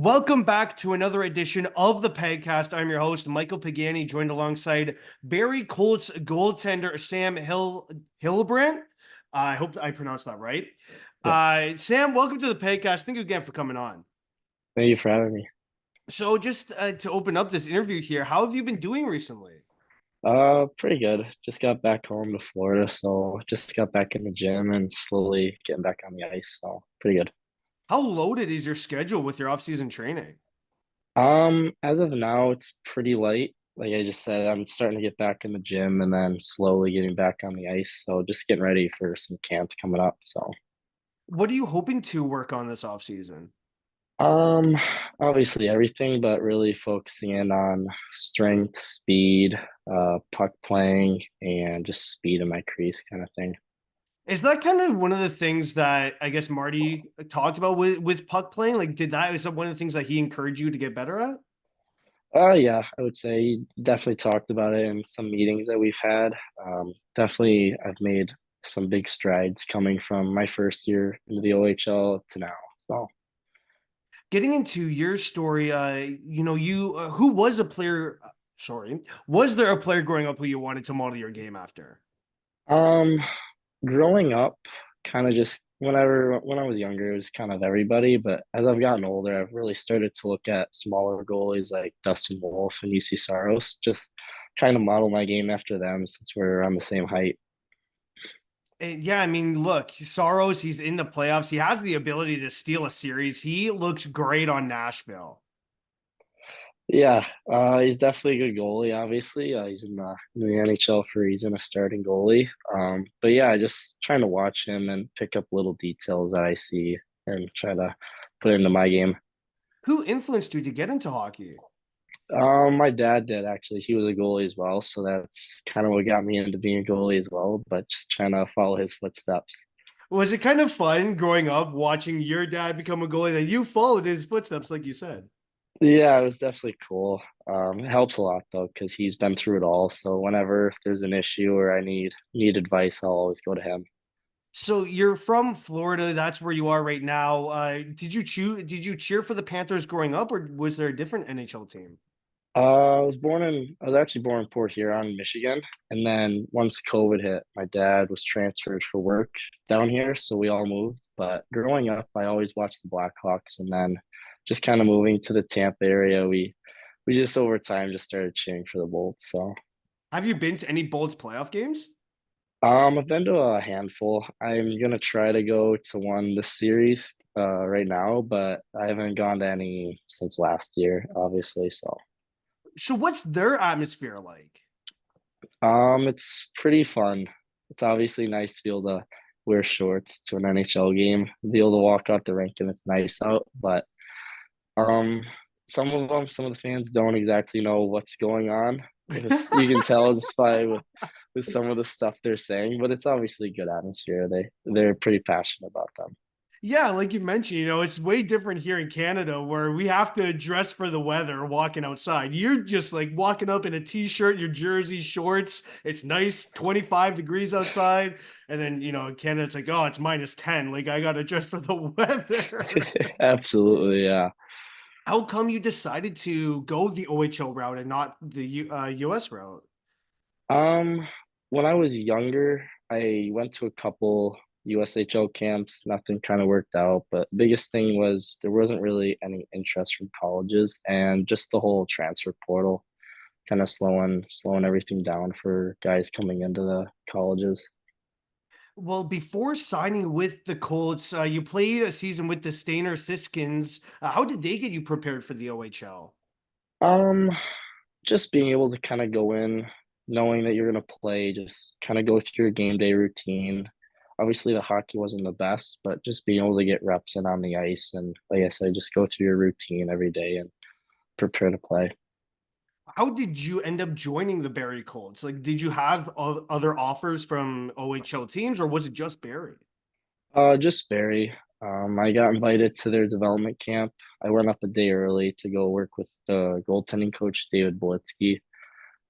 Welcome back to another edition of the Pagcast. I'm your host, Michael Pagani, joined alongside Barrie Colts goaltender Sam Hillebrandt. I hope I pronounced that right. Yeah. Sam, welcome to the Pagcast. Thank you again for coming on. Thank you for having me. So, just to open up this interview here, how have you been doing recently? Pretty good. Just got back home to Florida, so just got back in the gym and slowly getting back on the ice. So pretty good. How loaded is your schedule with your off-season training? As of now, it's pretty light. Like I just said, I'm starting to get back in the gym and then slowly getting back on the ice. So just getting ready for some camps coming up. So, What are you hoping to work on this off-season? um, obviously everything, but really focusing in on strength, speed, puck playing, and just speed in my crease kind of thing. Is that kind of one of the things that I guess Marty talked about with puck playing? Like, is that one of the things that he encouraged you to get better at? Yeah, I would say he definitely talked about it in some meetings that we've had. Definitely, I've made some big strides coming from my first year into the OHL to now. So, Getting into your story, you who was a player? Sorry, was there a player growing up who you wanted to model your game after? um, growing up, kind of just when I was younger, it was kind of everybody. But as I've gotten older, I've really started to look at smaller goalies like Dustin Wolf and UC Saros, just trying to model my game after them since we're on the same height. Yeah, I mean, look, Soros, he's in the playoffs. He has the ability to steal a series. He looks great on Nashville. Yeah, he's definitely a good goalie. Obviously, he's in the NHL for a reason, a starting goalie. But yeah, just trying to watch him and pick up little details that I see and try to put it into my game. Who influenced you to get into hockey? My dad did actually. He was a goalie as well, so that's kind of what got me into being a goalie as well. But just trying to follow his footsteps. Was it kind of fun growing up watching your dad become a goalie and you followed in his footsteps, like you said? Yeah, it was definitely cool. It helps a lot though, because he's been through it all. So whenever there's an issue or I need advice, I'll always go to him. So you're from Florida. That's where you are right now. Did you cheer for the Panthers growing up, or was there a different NHL team? I was actually born in Port Huron, Michigan. And then once COVID hit, my dad was transferred for work down here, so we all moved. But growing up, I always watched the Blackhawks, and then just kind of moving to the Tampa area, we just over time just started cheering for the Bolts. So, Have you been to any Bolts playoff games? I've been to a handful. I'm gonna try to go to one this series, right now, but I haven't gone to any since last year, obviously. So. So what's their atmosphere like? It's pretty fun. It's obviously nice to be able to wear shorts to an NHL game, be able to walk out the rink and it's nice out. But um, some of the fans don't exactly know what's going on. You can tell just with some of the stuff they're saying, but it's obviously good atmosphere. They're pretty passionate about them. Yeah, like you mentioned, it's way different here in Canada where we have to dress for the weather walking outside. You're just like walking up in a t-shirt, your jersey, shorts. It's nice, 25 degrees outside. And then, in Canada, it's like, oh, it's -10. Like, I got to dress for the weather. Absolutely, yeah. How come you decided to go the OHL route and not the US route? Um, when I was younger, I went to a couple USHL camps. Nothing kind of worked out, but biggest thing was there wasn't really any interest from colleges and just the whole transfer portal kind of slowing everything down for guys coming into the colleges. Well, before signing with the Colts, you played a season with the Stainer Siskins. How did they get you prepared for the OHL? Um, just being able to kind of go in knowing that you're going to play, just kind of go through your game day routine. Obviously, the hockey wasn't the best, but just being able to get reps in on the ice and, like I said, just go through your routine every day and prepare to play. How did you end up joining the Barrie Colts? Like, did you have other offers from OHL teams, or was it just Barrie? Just Barry. I got invited to their development camp. I went up a day early to go work with the goaltending coach, David Bolitsky.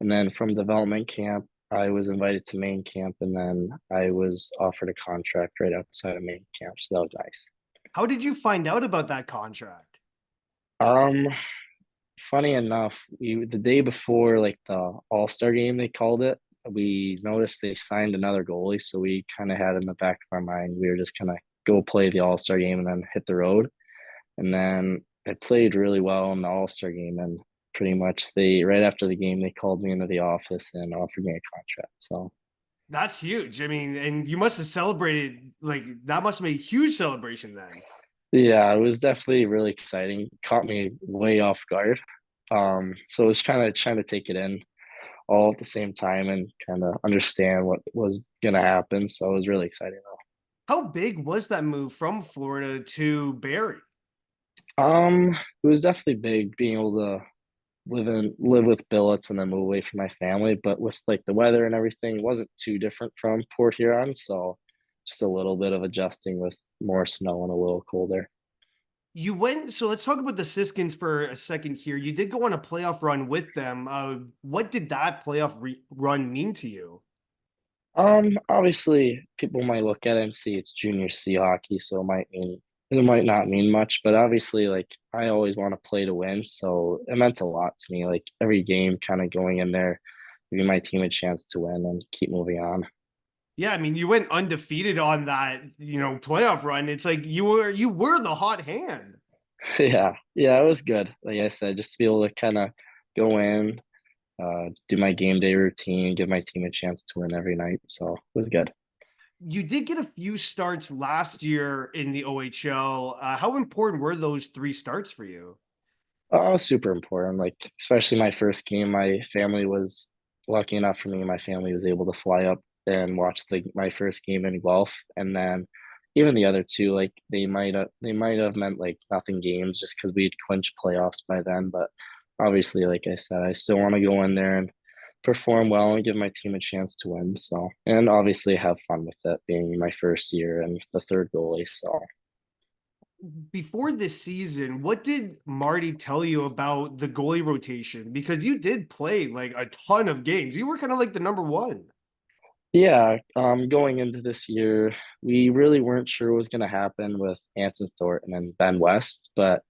And then from development camp, I was invited to main camp, and then I was offered a contract right outside of main camp. So that was nice. How did you find out about that contract? Um, Funny enough, the day before like the All-Star game they called it, we noticed they signed another goalie, so we kind of had in the back of our mind we were just gonna go play the All-Star game and then hit the road. And then I played really well in the All-Star game, and pretty much they right after the game they called me into the office and offered me a contract. So That's huge. I mean, and you must have celebrated like that must have been a huge celebration then. yeah, it was definitely really exciting. Caught me way off guard. So I was kind of trying to take it in all at the same time and kind of understand what was gonna happen. So it was really exciting How big was that move from Florida to Barrie? though. It was definitely big being able to live with billets and then move away from my family. But with like the weather and everything, it wasn't too different from Port Huron. So just a little bit of adjusting with more snow and a little colder. You went, so let's talk about the Siskins for a second here. You did go on a playoff run with them. What did that run mean to you? Obviously people might look at it and see it's junior C hockey, so it might not mean much, but obviously like I always want to play to win, so it meant a lot to me. Like every game kind of going in there, giving my team a chance to win and keep moving on. Yeah, I mean, you went undefeated on that, playoff run. It's like you were the hot hand. Yeah, yeah, it was good. Like I said, just to be able to kind of go in, do my game day routine, give my team a chance to win every night. So it was good. You did get a few starts last year in the OHL. How important were those three starts for you? Oh, super important. Like, especially my first game, my family was lucky enough for me. My family was able to fly up and watch my first game in Guelph, and then even the other two, like they might have meant like nothing games just because we'd clinched playoffs by then. But obviously, like I said, I still want to go in there and perform well and give my team a chance to win. So, and obviously have fun with it being my first year and the third goalie. So. Before this season, what did Marty tell you about the goalie rotation? Because you did play like a ton of games. You were kind of like the number one. Yeah, going into this year, we really weren't sure what was going to happen with Anson Thornton and Ben West, but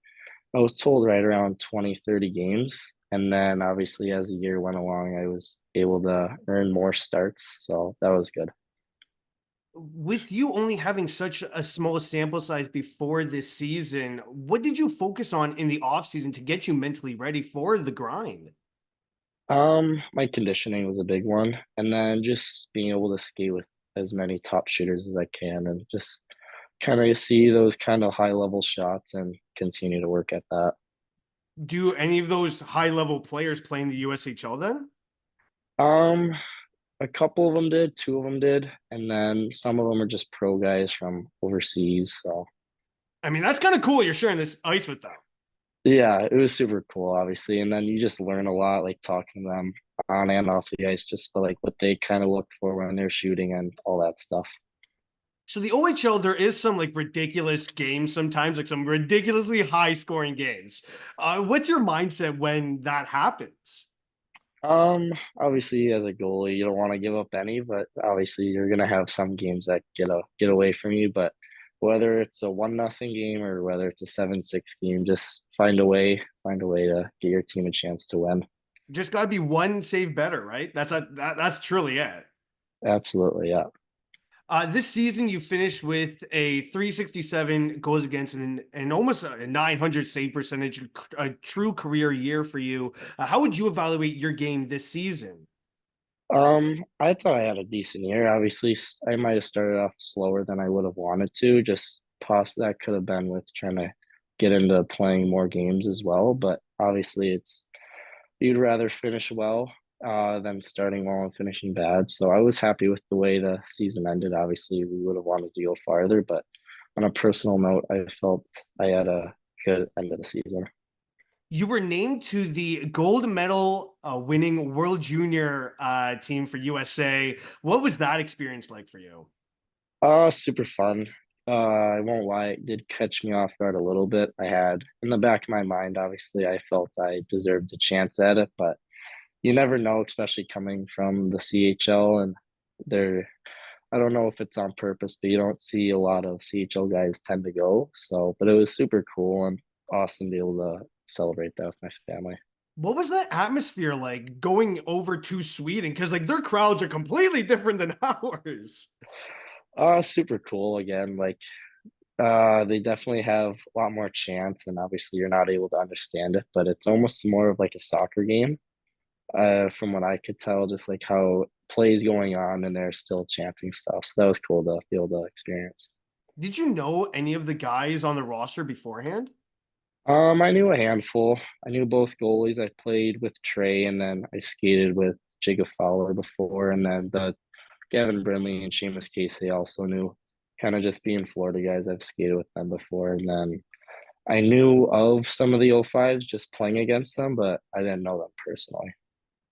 I was told right around 20, 30 games. And then obviously as the year went along, I was able to earn more starts. So that was good. With you only having such a small sample size before this season, what did you focus on in the offseason to get you mentally ready for the grind? My conditioning was a big one. And then just being able to skate with as many top shooters as I can and just kind of see those kind of high level shots and continue to work at that. Do any of those high level players play in the USHL then? Um, A couple of them did, two of them did, and then some of them are just pro guys from overseas. So I mean, that's kind of cool. You're sharing this ice with them. yeah, it was super cool, obviously. And then you just learn a lot, like talking to them on and off the ice, just for like what they kind of look for when they're shooting and all that stuff. So the OHL, there is some like ridiculous games sometimes, like some ridiculously high scoring games. What's your mindset when that happens? Obviously as a goalie, you don't want to give up any, but obviously you're gonna have some games that get away from you. But whether it's a 1-0 game or whether it's a 7-6 game, just find a way to get your team a chance to win. Just got to be one save better, right? That's truly it. Absolutely, yeah. This season, you finished with a 367 goals against and almost a 900 save percentage, a true career year for you. How would you evaluate your game this season? I thought I had a decent year. Obviously, I might have started off slower than I would have wanted to. Just that could have been with trying to get into playing more games as well. But obviously, it's you'd rather finish well than starting well and finishing bad. So I was happy with the way the season ended. Obviously, we would have wanted to go farther, but on a personal note, I felt I had a good end of the season. You were named to the gold medal winning World Junior team for USA. What was that experience like for you? Super fun. I won't lie, it did catch me off guard a little bit. I had in the back of my mind, obviously, I felt I deserved a chance at it, but you never know, especially coming from the CHL and there. I don't know if it's on purpose, but you don't see a lot of CHL guys tend to go. So, but it was super cool and awesome to be able to celebrate that with my family. What was that atmosphere like going over to Sweden? Because like their crowds are completely different than ours. Super cool again. Like they definitely have a lot more chance, and obviously you're not able to understand it, but it's almost more of like a soccer game. From what I could tell, just like how plays going on and they're still chanting stuff. So that was cool to be able to experience. Did you know any of the guys on the roster beforehand? I knew a handful. I knew both goalies. I played with Trey, and then I skated with Jacob Fowler before, and then the Gavin Brindley and Seamus Casey I also knew. Kind of just being Florida guys, I've skated with them before, and then I knew of some of the O5s just playing against them, but I didn't know them personally.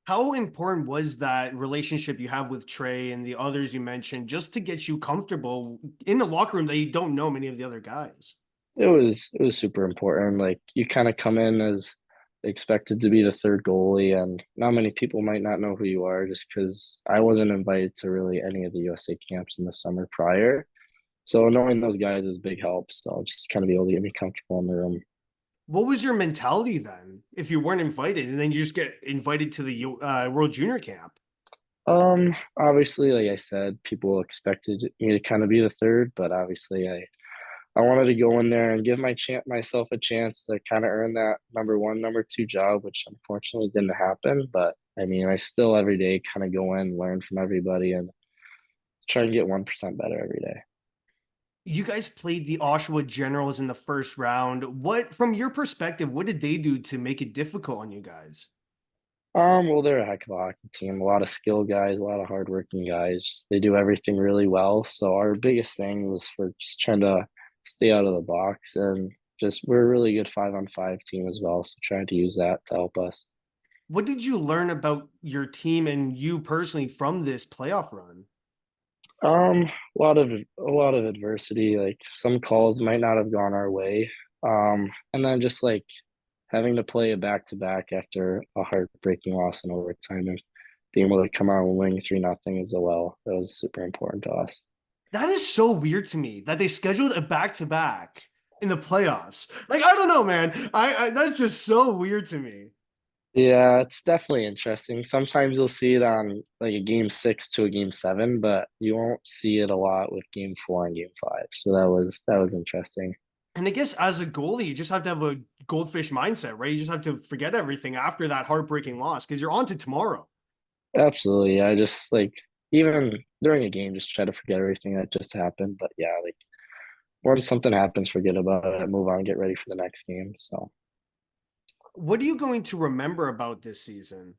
How important was that relationship you have with Trey and the others you mentioned just to get you comfortable in the locker room that you don't know many of the other guys? It was super important. Like you kind of come in as expected to be the third goalie, and not many people might not know who you are just because I wasn't invited to really any of the USA camps in the summer prior. So knowing those guys is big help. So I'll just kind of be able to get me comfortable in the room. What was your mentality then if you weren't invited and then you just get invited to the World Junior Camp? Obviously, like I said, people expected me to kind of be the third, but obviously I wanted to go in there and give myself a chance to kind of earn that number one, number two job, which unfortunately didn't happen. But I mean, I still every day kind of go in, learn from everybody, and try and get 1% better every day. You guys played the Oshawa Generals in the first round. What, from your perspective, what did they do to make it difficult on you guys? Well, they're a heck of a hockey team. A lot of skill guys, a lot of hardworking guys. They do everything really well. So our biggest thing was for just trying to stay out of the box, and just we're a really good 5-on-5 team as well. So trying to use that to help us. What did you learn about your team and you personally from this playoff run? A lot of adversity. Like some calls might not have gone our way. And then just like having to play a back to back after a heartbreaking loss in overtime and being able to come out and win 3-0 as well. That was super important to us. That is so weird to me that they scheduled a back to back in the playoffs. Like, I don't know, man. I that's just so weird to me. Yeah, it's definitely interesting. Sometimes you'll see it on like a game 6 to a game 7, but you won't see it a lot with game 4 and game 5. So that was interesting. And I guess as a goalie, you just have to have a goldfish mindset, right? You just have to forget everything after that heartbreaking loss because you're on to tomorrow. Absolutely. I just like even during a game, just try to forget everything that just happened. But yeah, like once something happens, forget about it, move on, get ready for the next game. So What are you going to remember about this season?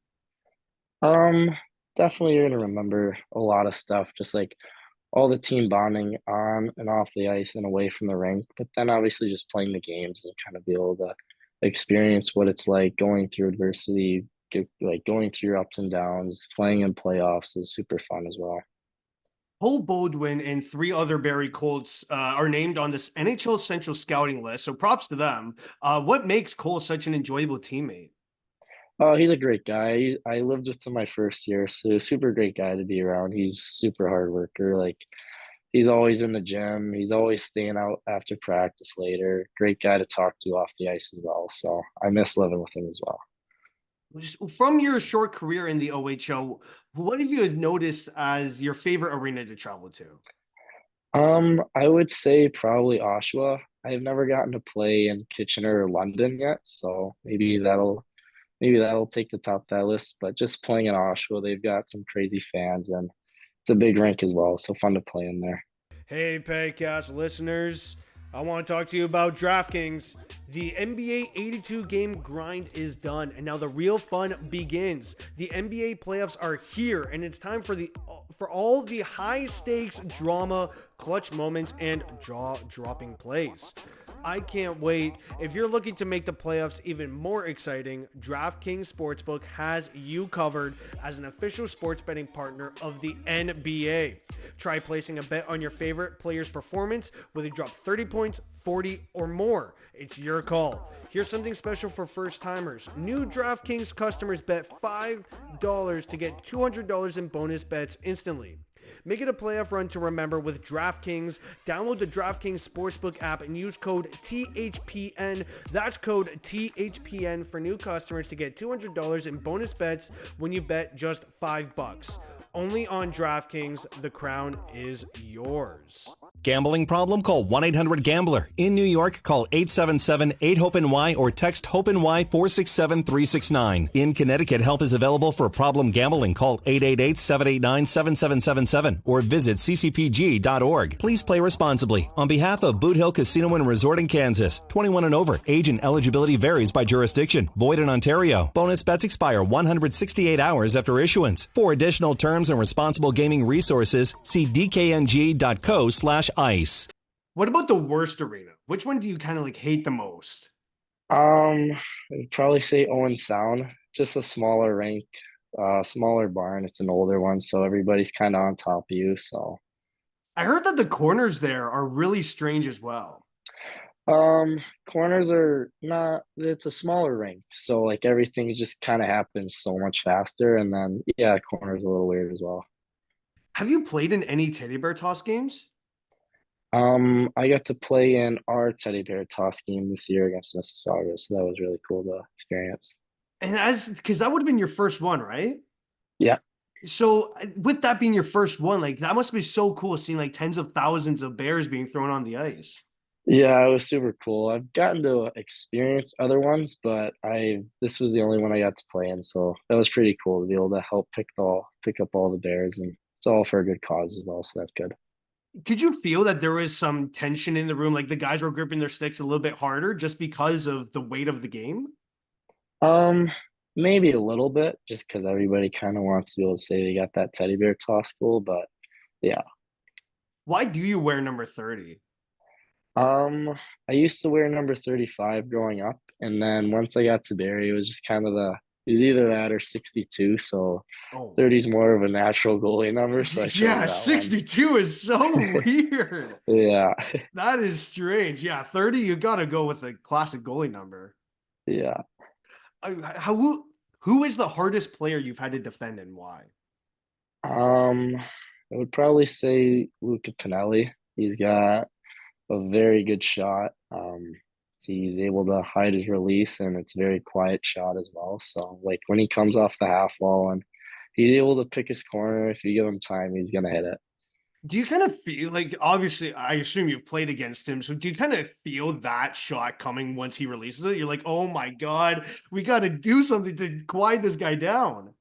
um definitely you're gonna remember a lot of stuff, just like all the team bonding on and off the ice and away from the rink, but then obviously just playing the games and kind of be able to experience what it's like going through adversity, like going through your ups and downs, playing in playoffs is super fun as well. Cole Bodwin and three other Barrie Colts are named on this NHL Central Scouting list, so props to them. What makes Cole such an enjoyable teammate? Oh, he's a great guy. I lived with him my first year, so super great guy to be around. He's super hard worker. Like he's always in the gym. He's always staying out after practice later. Great guy to talk to off the ice as well. So I miss living with him as well. Just from your short career in the OHL, what have you noticed as your favorite arena to travel to? I would say probably Oshawa. I've never gotten to play in Kitchener or London yet, so maybe that'll take the top of that list. But just playing in Oshawa, they've got some crazy fans and it's a big rink as well, so fun to play in there. Hey, Pagcast listeners. I want to talk to you about DraftKings. The NBA 82 game grind is done, and now the real fun begins. The NBA playoffs are here, and it's time for all the high stakes drama, clutch moments, and jaw dropping plays. I can't wait. If you're looking to make the playoffs even more exciting, DraftKings Sportsbook has you covered as an official sports betting partner of the NBA. Try placing a bet on your favorite player's performance, whether you drop 30 points, 40, or more. It's your call. Here's something special for first timers. New DraftKings customers bet $5 to get $200 in bonus bets instantly. Make it a playoff run to remember with DraftKings. Download the DraftKings Sportsbook app and use code THPN. That's code THPN for new customers to get $200 in bonus bets when you bet just $5. Only on DraftKings. The crown is yours. Gambling problem? Call 1-800-GAMBLER. In New York, call 877-8-HOPENY or text HOPENY 467-369. In Connecticut, help is available for problem gambling. Call 888-789-7777 or visit ccpg.org. Please play responsibly. On behalf of Boot Hill Casino and Resort in Kansas, 21 and over. Age and eligibility varies by jurisdiction. Void in Ontario. Bonus bets expire 168 hours after issuance. For additional terms and responsible gaming resources, see dkng.co/ice. What about the worst arena? Which one do you kind of like hate the most? I'd probably say Owen Sound, just a smaller rink, smaller barn. It's an older one, so everybody's kind of on top of you. So, I heard that the corners there are really strange as well. corners are not. It's a smaller rink, so like everything just kind of happens so much faster. And then yeah, corners a little weird as well. Have you played in any teddy bear toss games? I got to play in our teddy bear toss game this year against Mississauga, so that was really cool to experience. And because that would have been your first one, right? Yeah. So with that being your first one, like that must be so cool seeing like tens of thousands of bears being thrown on the ice. Yeah, it was super cool. I've gotten to experience other ones, but this was the only one I got to play in, so that was pretty cool to be able to help pick up all the bears, and it's all for a good cause as well, so that's good. Could you feel that there was some tension in the room, like the guys were gripping their sticks a little bit harder just because of the weight of the game? Um, Maybe a little bit, just because everybody kind of wants to be able to say they got that teddy bear toss goal, but yeah. Why do you wear number 30? I used to wear number 35 growing up, and then once I got to Barrie, it was just kind of it was either that or 62, so Oh, 30 is more of a natural goalie number, so I chose yeah, that one. 62 is so weird. Yeah, That is strange. Yeah, 30, you got to go with a classic goalie number. yeah. Who is the hardest player you've had to defend and why? I would probably say Luca Pinelli. He's got a very good shot. He's able to hide his release, and it's a very quiet shot as well. So, like when he comes off the half wall and he's able to pick his corner, if you give him time, he's gonna hit it. Do you kind of feel like, obviously, I assume you've played against him. So do you kind of feel that shot coming once he releases it? You're like, oh my God, we got to do something to quiet this guy down.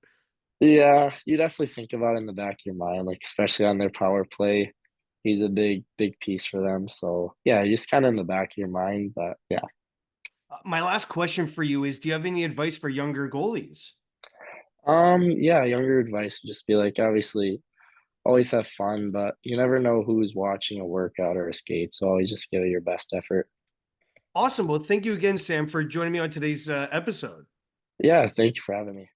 Yeah, you definitely think about it in the back of your mind, like especially on their power play. He's a big piece for them. So yeah, just kind of in the back of your mind. But yeah. My last question for you is, do you have any advice for younger goalies? Yeah, younger advice would just be like obviously always have fun, but you never know who's watching a workout or a skate. So always just give it your best effort. Awesome. Well, thank you again, Sam, for joining me on today's episode. Yeah, thank you for having me.